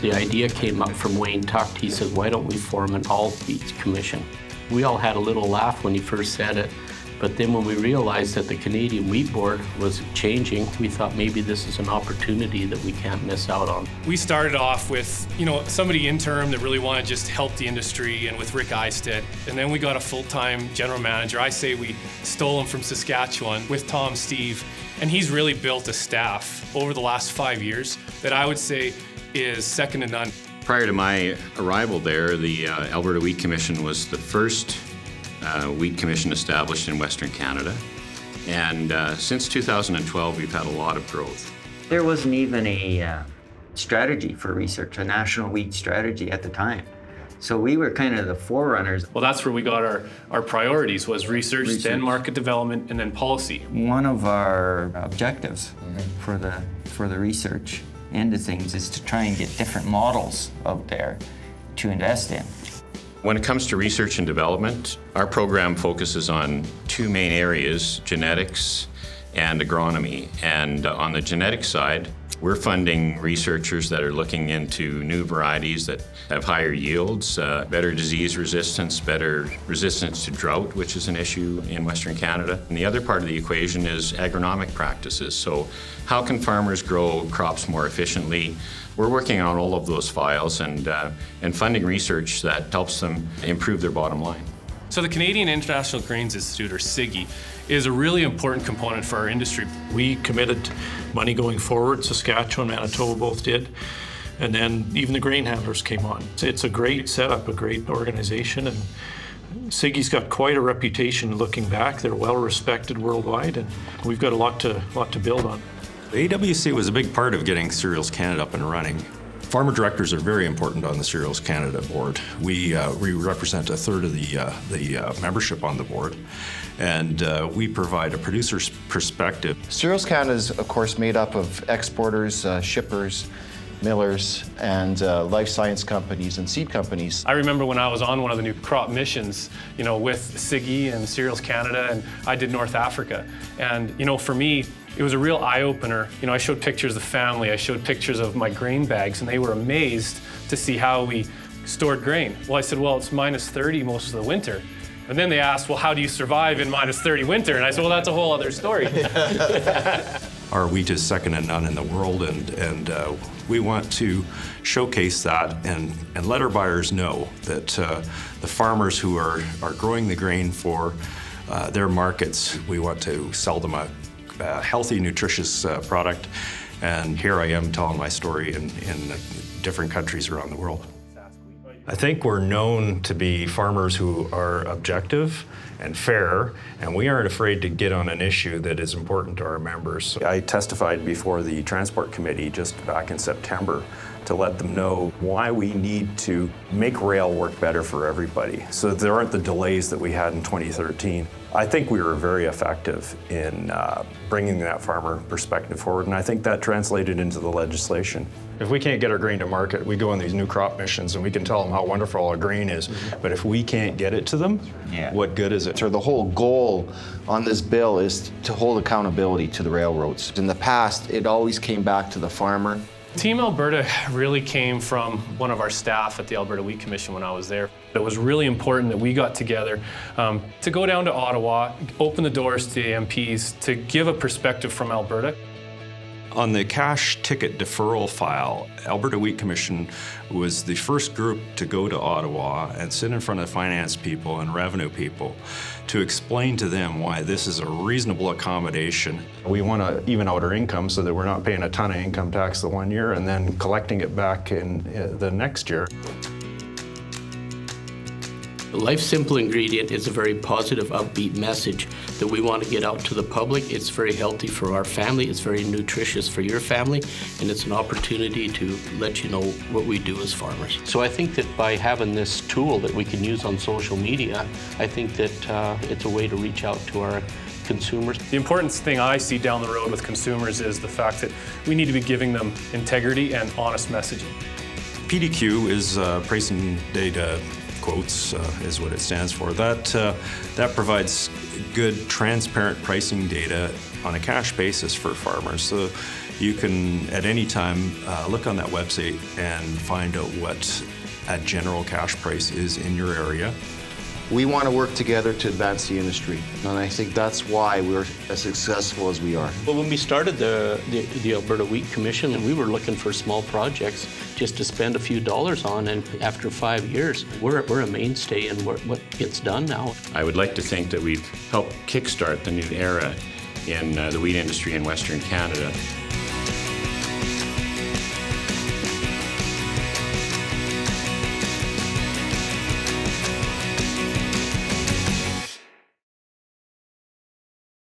The idea came up from Wayne Tucht. He said, why don't we form an all-beets commission? We all had a little laugh when he first said it, but then when we realized that the Canadian Wheat Board was changing, we thought maybe this is an opportunity that we can't miss out on. We started off with, somebody interim that really wanted to just help the industry, and with Rick Eistedt. And then we got a full-time general manager. I say we stole him from Saskatchewan with Tom Steve. And he's really built a staff over the last 5 years that I would say is second to none. Prior to my arrival there, the Alberta Wheat Commission was the first wheat commission established in Western Canada. And since 2012, we've had a lot of growth. There wasn't even a strategy for research, a national wheat strategy at the time. So we were kind of the forerunners. Well, that's where we got our priorities, was research, then market development, and then policy. One of our objectives for the research end of things is to try and get different models out there to invest in. When it comes to research and development, our program focuses on two main areas, genetics and agronomy. And on the genetic side, we're funding researchers that are looking into new varieties that have higher yields, better disease resistance, better resistance to drought, which is an issue in Western Canada. And the other part of the equation is agronomic practices. So how can farmers grow crops more efficiently? We're working on all of those files and funding research that helps them improve their bottom line. So the Canadian International Grains Institute, or CIGI, is a really important component for our industry. We committed money going forward. Saskatchewan, Manitoba both did. And then even the grain handlers came on. It's a great setup, a great organization, and CIGI's got quite a reputation looking back. They're well respected worldwide, and we've got a lot to build on. The AWC was a big part of getting Cereals Canada up and running. Farmer directors are very important on the Cereals Canada board. We represent a third of the membership on the board, and we provide a producer's perspective. Cereals Canada is, of course, made up of exporters, shippers, millers, and life science companies and seed companies. I remember when I was on one of the new crop missions, with CIGI and Cereals Canada, and I did North Africa. And, for me, it was a real eye-opener. I showed pictures of family, I showed pictures of my grain bags, and they were amazed to see how we stored grain. Well, I said, well, it's minus 30 most of the winter. And then they asked, well, how do you survive in minus 30 winter? And I said, well, that's a whole other story. Our wheat is second to none in the world, and we want to showcase that and let our buyers know that the farmers who are growing the grain for their markets, we want to sell them a healthy, nutritious product. And here I am telling my story in different countries around the world. I think we're known to be farmers who are objective and fair, and we aren't afraid to get on an issue that is important to our members. I testified before the Transport Committee just back in September to let them know why we need to make rail work better for everybody so that there aren't the delays that we had in 2013. I think we were very effective in bringing that farmer perspective forward, and I think that translated into the legislation. If we can't get our grain to market, we go on these new crop missions and we can tell them how wonderful our grain is, but if we can't get it to them, what good is it? So the whole goal on this bill is to hold accountability to the railroads. In the past, it always came back to the farmer. Team Alberta really came from one of our staff at the Alberta Wheat Commission when I was there. It was really important that we got together to go down to Ottawa, open the doors to the MPs, to give a perspective from Alberta. On the cash ticket deferral file, Alberta Wheat Commission was the first group to go to Ottawa and sit in front of finance people and revenue people to explain to them why this is a reasonable accommodation. We want to even out our income so that we're not paying a ton of income tax the one year and then collecting it back in the next year. Life Simple ingredient is a very positive, upbeat message that we want to get out to the public. It's very healthy for our family, it's very nutritious for your family, and it's an opportunity to let you know what we do as farmers. So I think that by having this tool that we can use on social media, I think that it's a way to reach out to our consumers. The important thing I see down the road with consumers is the fact that we need to be giving them integrity and honest messaging. PDQ is pricing data quotes is what it stands for. That provides good, transparent pricing data on a cash basis for farmers. So You can, at any time, look on that website and find out what a general cash price is in your area. We want to work together to advance the industry, and I think that's why we're as successful as we are. Well, when we started the Alberta Wheat Commission, we were looking for small projects just to spend a few dollars on, and after 5 years, we're a mainstay in what gets done now. I would like to think that we've helped kickstart the new era in the wheat industry in Western Canada.